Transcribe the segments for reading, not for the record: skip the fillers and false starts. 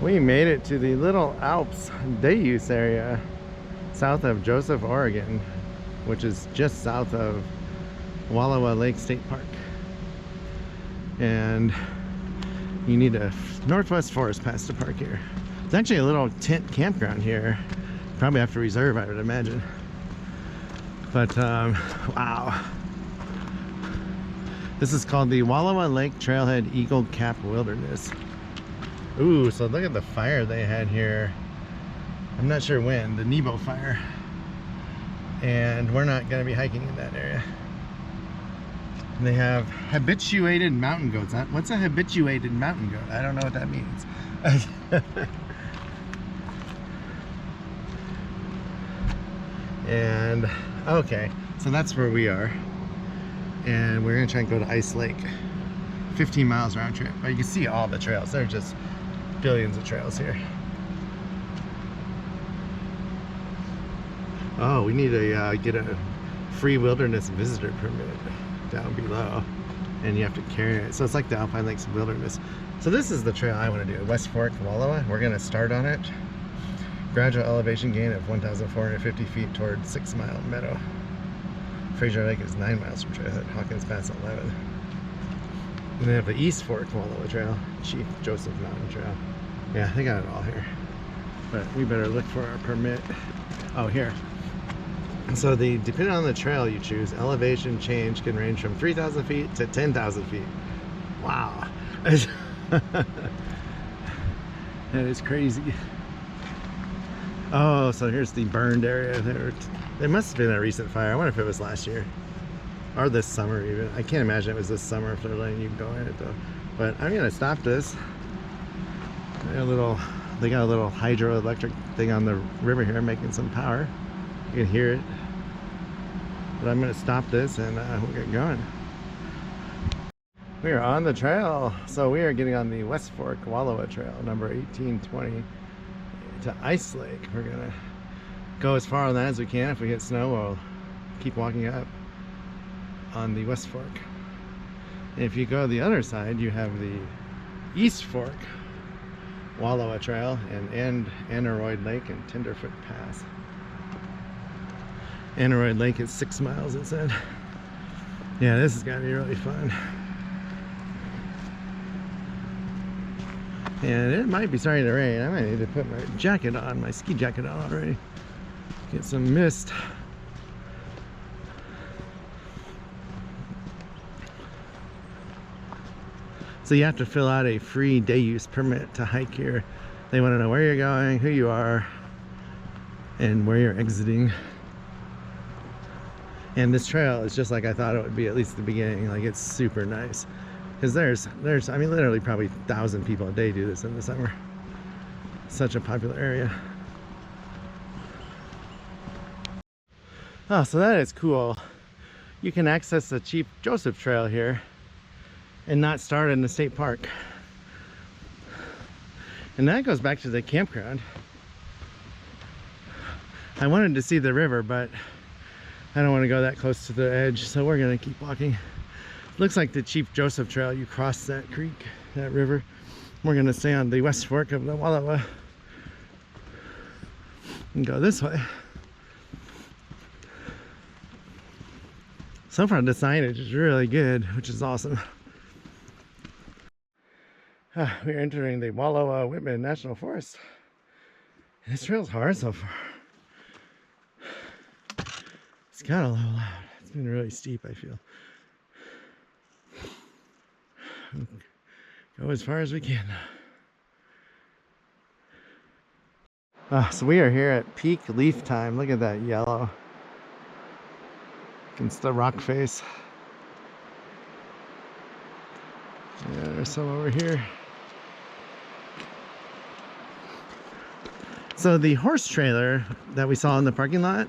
We made it to the Little Alps day use area south of Joseph, Oregon, which is just south of Wallowa Lake State Park. And you need a Northwest Forest Pass to park here. It's actually a little tent campground here. Probably have to reserve, I would imagine. But wow. This is called the Wallowa Lake Trailhead Eagle Cap Wilderness. Ooh, so look at the fire they had here. I'm not sure when, the Nebo fire. And we're not gonna be hiking in that area. And they have habituated mountain goats. What's a habituated mountain goat? I don't know what that means. And okay, so that's where we are. And we're gonna try and go to Ice Lake. 15 miles round trip. But you can see all the trails. There are just billions of trails here. Oh, we need to get a free wilderness visitor permit down below, and you have to carry it. So it's like the Alpine Lakes Wilderness. So this is the trail I want to do, West Fork, Wallowa. We're going to start on it. Gradual elevation gain of 1,450 feet toward 6 Mile Meadow. Fraser Lake is 9 miles from trailhead. Hawkins Pass 11. And they have the East Fork Wallowa Trail, Chief Joseph Mountain Trail. Yeah, they got it all here. But we better look for our permit. Oh, here. So depending on the trail you choose, elevation change can range from 3,000 feet to 10,000 feet. Wow. That is crazy. Oh, so here's the burned area there. It must have been a recent fire. I wonder if it was last year or this summer even. I can't imagine it was this summer if they're letting you go in it though. But I'm gonna stop this. They got a little hydroelectric thing on the river here making some power. You can hear it. But I'm gonna stop this and we'll get going. We are on the trail. So we are getting on the West Fork Wallowa Trail, number 1820 to Ice Lake. We're gonna go as far on that as we can. If we hit snow, we'll keep walking up on the West Fork. And if you go to the other side, you have the East Fork Wallowa Trail and Aneroid Lake and Tenderfoot Pass. Aneroid Lake is 6 miles, it said. Yeah, this is gonna be really fun. And it might be starting to rain. I might need to put my jacket on, my ski jacket on already. Get some mist. So you have to fill out a free day use permit to hike here. They want to know where you're going, who you are, and where you're exiting. And this trail is just like I thought it would be, at least at the beginning. Like, it's super nice. Because there's, I mean, literally probably 1,000 people a day do this in the summer. Such a popular area. Oh, so that is cool. You can access the Chief Joseph Trail here and not start in the state park. And that goes back to the campground. I wanted to see the river, but I don't want to go that close to the edge, so we're gonna keep walking. Looks like the Chief Joseph Trail, you cross that creek, that river. We're gonna stay on the West Fork of the Wallowa and go this way. So far the signage is really good, which is awesome. We're entering the Wallowa Whitman National Forest. This trail's hard so far. It's got a little loud. It's been really steep, I feel. Go as far as we can. So we are here at peak leaf time. Look at that yellow against the rock face. Yeah, there's some over here. So the horse trailer that we saw in the parking lot,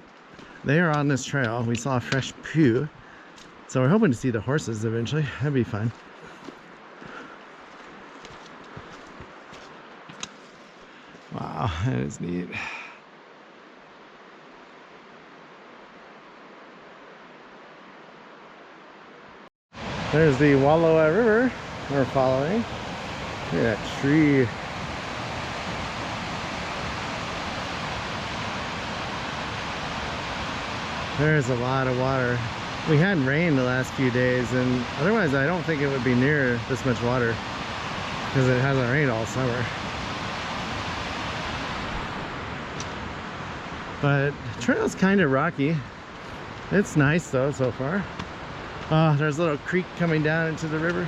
they are on this trail. We saw a fresh pew. So we're hoping to see the horses eventually. That'd be fun. Wow, that is neat. There's the Wallowa River we're following. Look at that tree. There's a lot of water. We had rain the last few days, and otherwise I don't think it would be near this much water because it hasn't rained all summer. But the trail's kind of rocky. It's nice though so far. Oh, there's a little creek coming down into the river.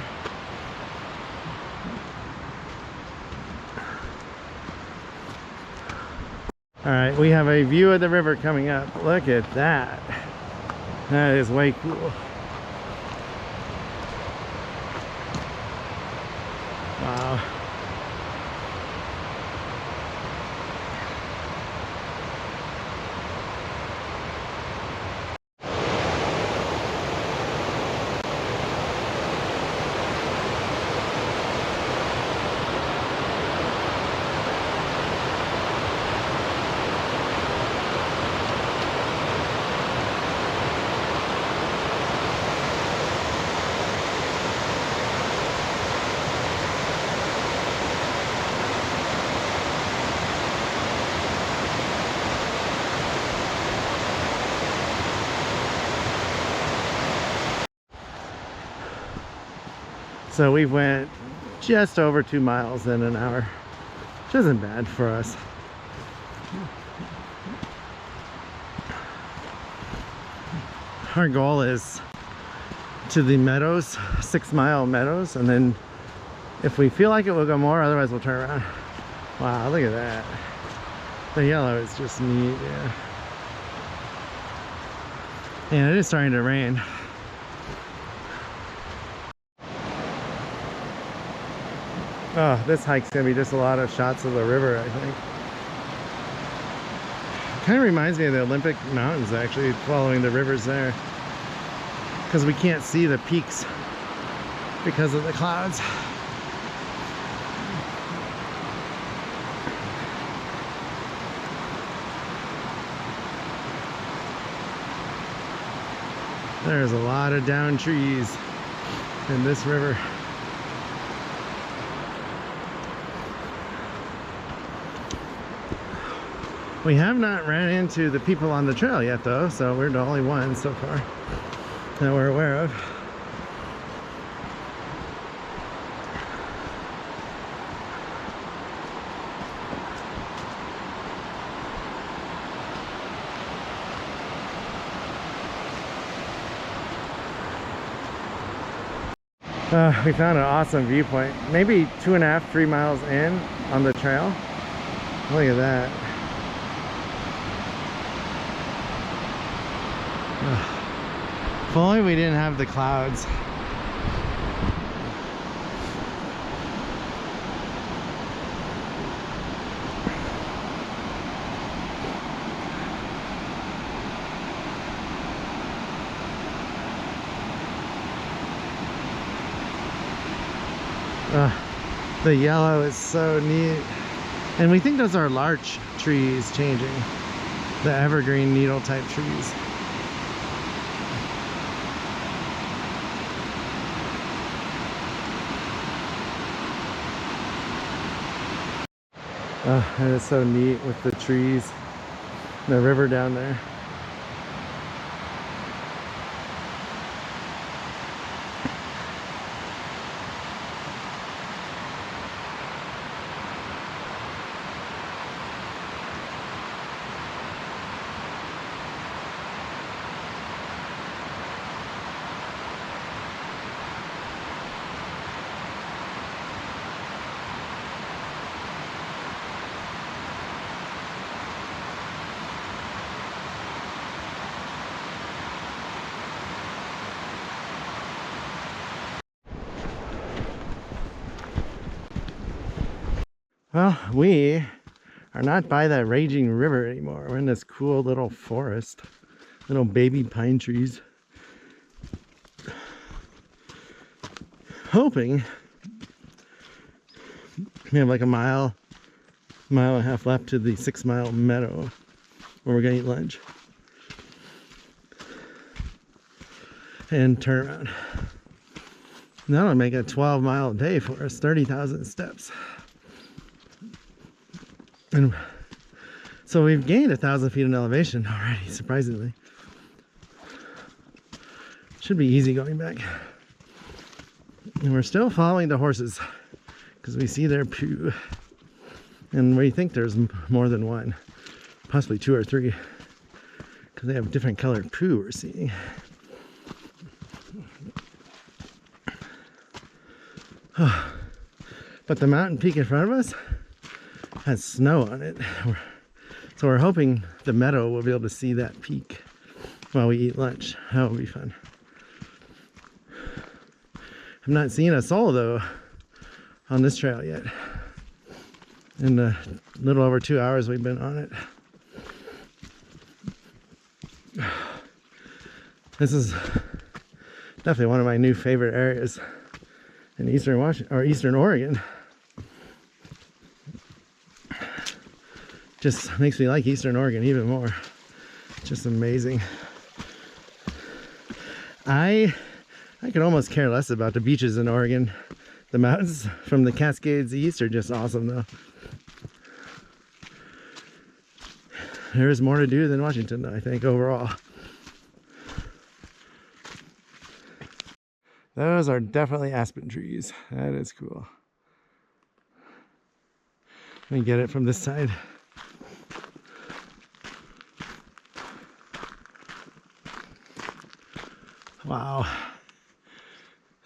All right, we have a view of the river coming up. Look at that. That is way cool. Wow. So we went just over 2 miles in an hour, which isn't bad for us. Our goal is to the meadows, 6 mile meadows, and then if we feel like it, we'll go more, otherwise we'll turn around. Wow, look at that. The yellow is just neat, yeah. And it is starting to rain. Oh, this hike's gonna be just a lot of shots of the river, I think. Kind of reminds me of the Olympic Mountains, actually, following the rivers there. Because we can't see the peaks because of the clouds. There's a lot of down trees in this river. We have not ran into the people on the trail yet though, so we're the only ones so far that we're aware of. We found an awesome viewpoint, maybe 2.5, 3 miles in on the trail. Look at that. If only we didn't have the clouds. The yellow is so neat. And we think those are larch trees changing. The evergreen needle type trees. Oh, it is so neat with the trees, the river down there. Well, we are not by that raging river anymore. We're in this cool little forest, little baby pine trees. Hoping we have like a mile and a half left to the 6 mile meadow where we're gonna eat lunch and turn around. That'll make a 12-mile day for us, 30,000 steps. And so we've gained 1,000 feet in elevation already, surprisingly. Should be easy going back. And we're still following the horses because we see their poo. And we think there's more than one, possibly 2 or 3, because they have different colored poo we're seeing. But the mountain peak in front of us has snow on it. So we're hoping the Meadow will be able to see that peak while we eat lunch. That will be fun. I'm not seeing a soul though on this trail yet. In the little over 2 hours we've been on it. This is definitely one of my new favorite areas in Eastern Washington or Eastern Oregon. Just makes me like Eastern Oregon even more. Just amazing. I could almost care less about the beaches in Oregon. The mountains from the Cascades east are just awesome though. There is more to do than Washington though, I think, overall. Those are definitely aspen trees. That is cool. Let me get it from this side. Wow.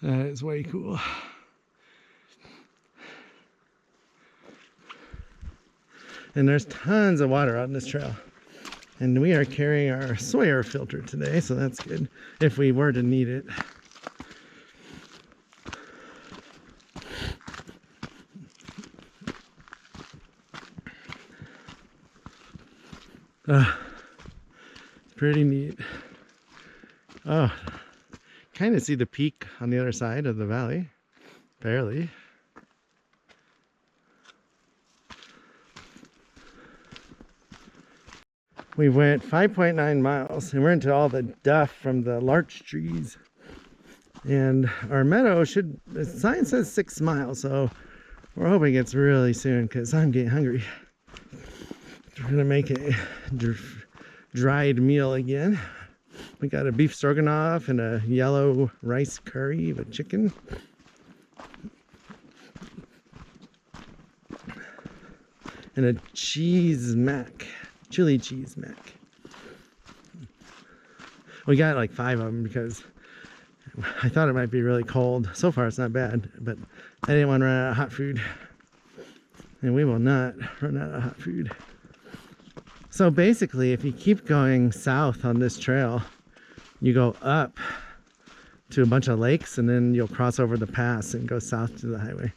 That is way cool. And there's tons of water on this trail. And we are carrying our Sawyer filter today, so that's good if we were to need it. Pretty neat. Oh, kind of see the peak on the other side of the valley, barely. We went 5.9 miles and we're into all the duff from the larch trees. And our meadow should, the sign says 6 miles, so we're hoping it's really soon because I'm getting hungry. We're gonna make a dried meal again. We got a beef stroganoff and a yellow rice curry with chicken. And a cheese mac, chili cheese mac. We got like 5 of them because I thought it might be really cold. So far it's not bad, but I didn't want to run out of hot food. And we will not run out of hot food. So basically, if you keep going south on this trail, you go up to a bunch of lakes and then you'll cross over the pass and go south to the highway.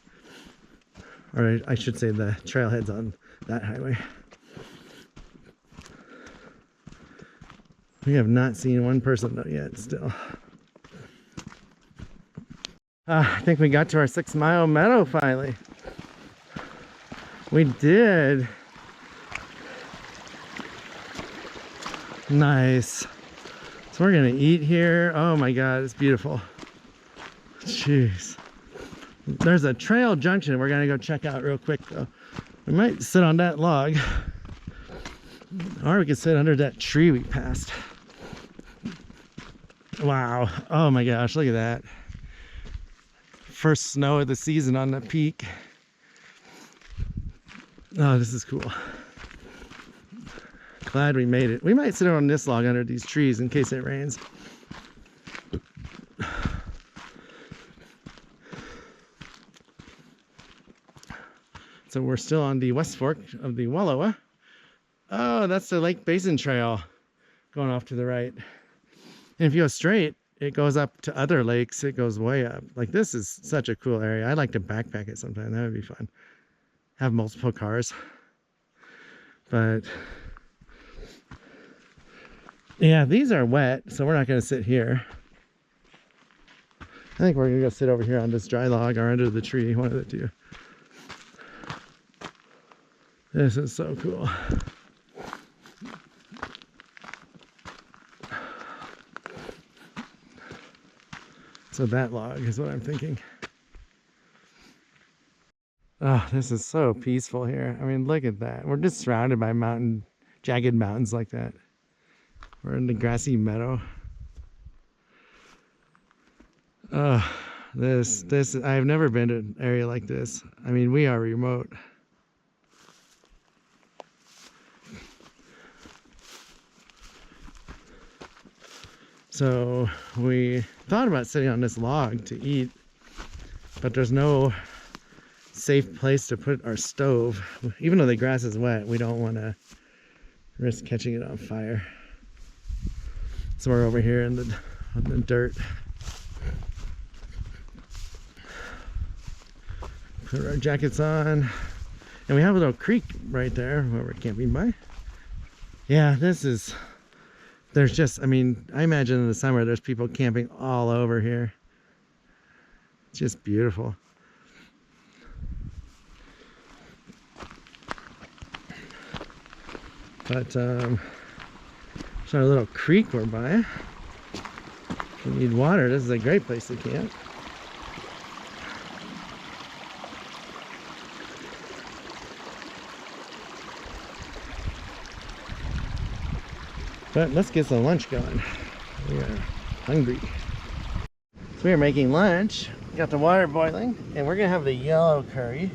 Or I should say the trailhead's on that highway. We have not seen one person though yet still. I think we got to our 6 mile meadow finally. We did. Nice. So we're gonna eat here. Oh my god, it's beautiful. Jeez. There's a trail junction we're gonna go check out real quick though. We might sit on that log, or we could sit under that tree we passed. Wow. Oh my gosh, look at that. First snow of the season on the peak. Oh, this is cool. Glad we made it. We might sit on this log under these trees in case it rains. So we're still on the west fork of the Wallowa. Oh, that's the Lake Basin Trail going off to the right. And if you go straight, it goes up to other lakes. It goes way up. Like, this is such a cool area. I'd like to backpack it sometime. That would be fun. Have multiple cars. But yeah, these are wet, so we're not going to sit here. I think we're going to go sit over here on this dry log or under the tree, one of the two. This is so cool. So that log is what I'm thinking. Oh, this is so peaceful here. I mean, look at that. We're just surrounded by jagged mountains like that. We're in the grassy meadow. This I've never been to an area like this. I mean, we are remote. So we thought about sitting on this log to eat, but there's no safe place to put our stove. Even though the grass is wet, we don't want to risk catching it on fire. So we're over here in the dirt. Put our jackets on, and we have a little creek right there where we're camping by. Yeah, there's just, I mean, I imagine in the summer there's people camping all over here. It's just beautiful. But there's our little creek we're by. If you need water, this is a great place to camp. But let's get some lunch going. We are hungry. So we are making lunch. Got the water boiling, and we're gonna have the yellow curry.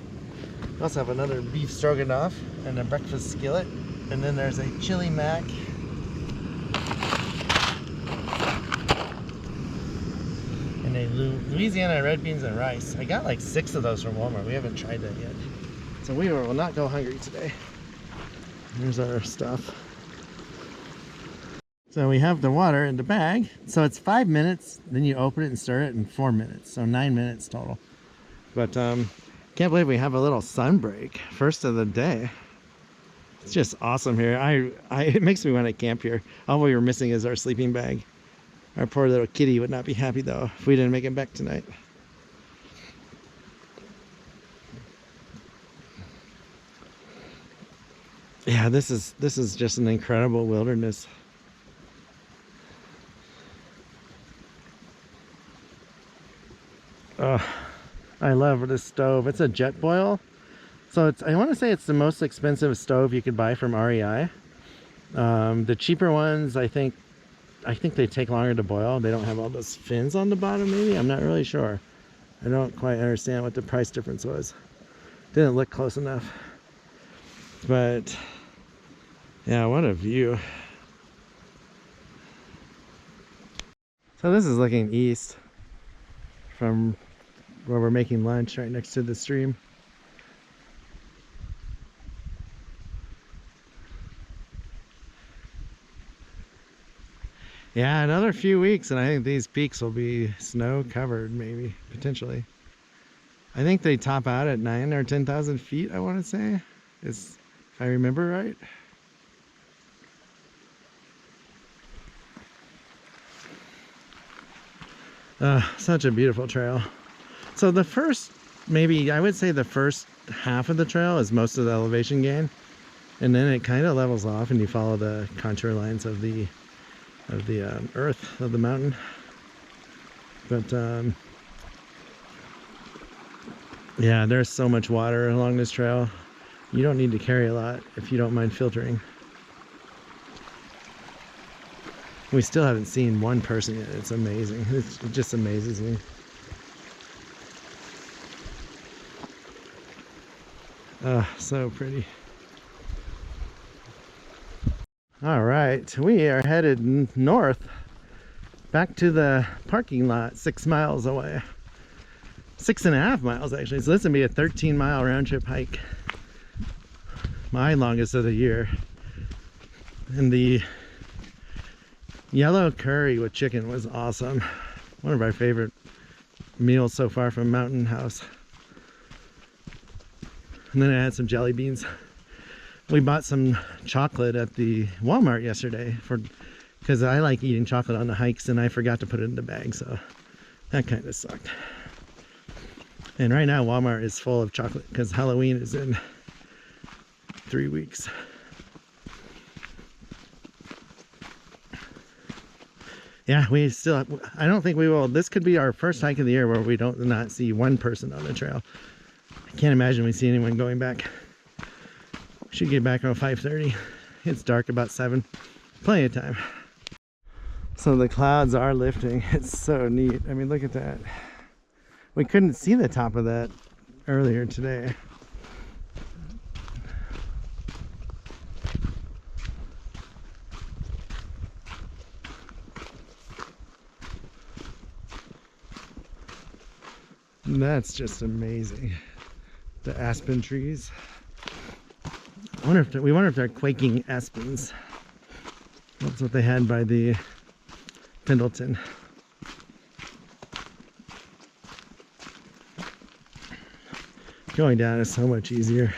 We also have another beef stroganoff and a breakfast skillet. And then there's a chili mac. And a Louisiana red beans and rice. I got like 6 of those from Walmart. We haven't tried that yet. So we will not go hungry today. Here's our stuff. So we have the water in the bag. So it's 5 minutes, then you open it and stir it in 4 minutes. So 9 minutes total. But can't believe we have a little sun break. First of the day. It's just awesome here. It makes me want to camp here. All we were missing is our sleeping bag. Our poor little kitty would not be happy though if we didn't make it back tonight. Yeah, this is just an incredible wilderness. I love this stove. It's a jet boil. So I want to say it's the most expensive stove you could buy from REI. The cheaper ones, I think they take longer to boil. They don't have all those fins on the bottom, maybe. I'm not really sure. I don't quite understand what the price difference was. Didn't look close enough. But yeah, what a view. So this is looking east from where we're making lunch, right next to the stream. Yeah, another few weeks and I think these peaks will be snow covered, maybe, potentially. I think they top out at 9,000 or 10,000 feet, I want to say, if I remember right. Such a beautiful trail. So the first, maybe I would say the first half of the trail is most of the elevation gain, and then it kind of levels off and you follow the contour lines of the earth of the mountain. But yeah, there's so much water along this trail. You don't need to carry a lot if you don't mind filtering. We still haven't seen one person yet. It's amazing. It just amazes me. So pretty. All right, we are headed north back to the parking lot 6 miles away. 6.5 miles actually. So this will be a 13-mile round trip hike. My longest of the year. And the yellow curry with chicken was awesome. One of our favorite meals so far from Mountain House. And then I had some jelly beans. We bought some chocolate at the Walmart yesterday because I like eating chocolate on the hikes and I forgot to put it in the bag, so that kind of sucked. And right now Walmart is full of chocolate because Halloween is in 3 weeks. Yeah, we still, I don't think we will. This could be our first hike of the year where we don't not see one person on the trail. I can't imagine we see anyone going back. Should get back around 5:30. It's dark about 7. Plenty of time. So the clouds are lifting. It's so neat. I mean, look at that. We couldn't see the top of that earlier today. And that's just amazing. The aspen trees. I wonder if we wonder if they're quaking aspens. That's what they had by the Pendleton. Going down is so much easier.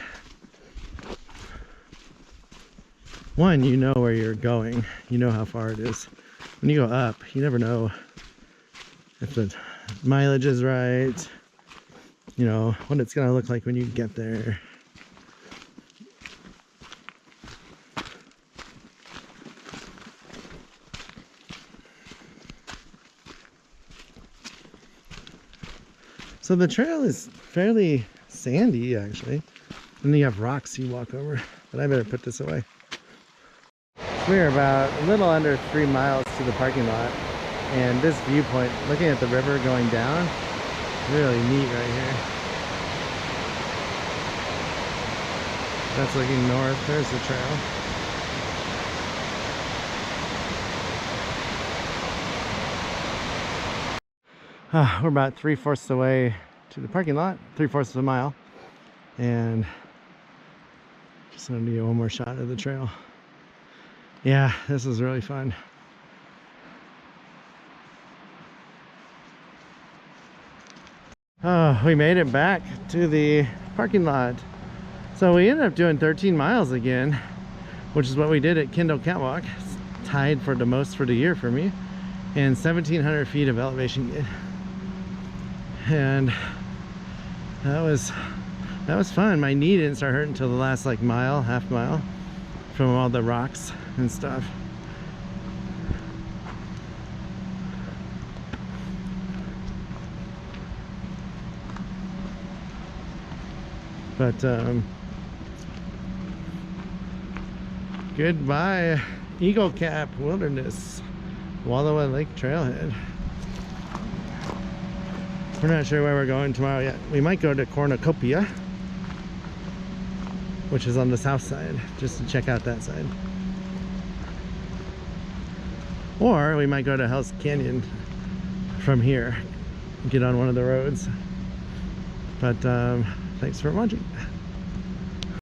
One, you know where you're going. You know how far it is. When you go up, you never know if the mileage is right. You know, what it's gonna look like when you get there. So the trail is fairly sandy, actually. And then you have rocks you walk over. But I better put this away. We're about a little under 3 miles to the parking lot. And this viewpoint, looking at the river going down, really neat right here. That's looking north. There's the trail. We're about 3/4 of the way to the parking lot, 3/4 of a mile, and just wanted to get one more shot of the trail. Yeah, this is really fun. Oh, we made it back to the parking lot. So we ended up doing 13 miles again, which is what we did at Kendall Catwalk. It's tied for the most for the year for me, and 1,700 feet of elevation gain. And that was fun. My knee didn't start hurting until the last like mile, half mile, from all the rocks and stuff. But goodbye Eagle Cap Wilderness, Wallowa Lake Trailhead. We're not sure where we're going tomorrow yet. We might go to Cornucopia, which is on the south side, just to check out that side. Or we might go to Hell's Canyon from here, get on one of the roads. But thanks for watching.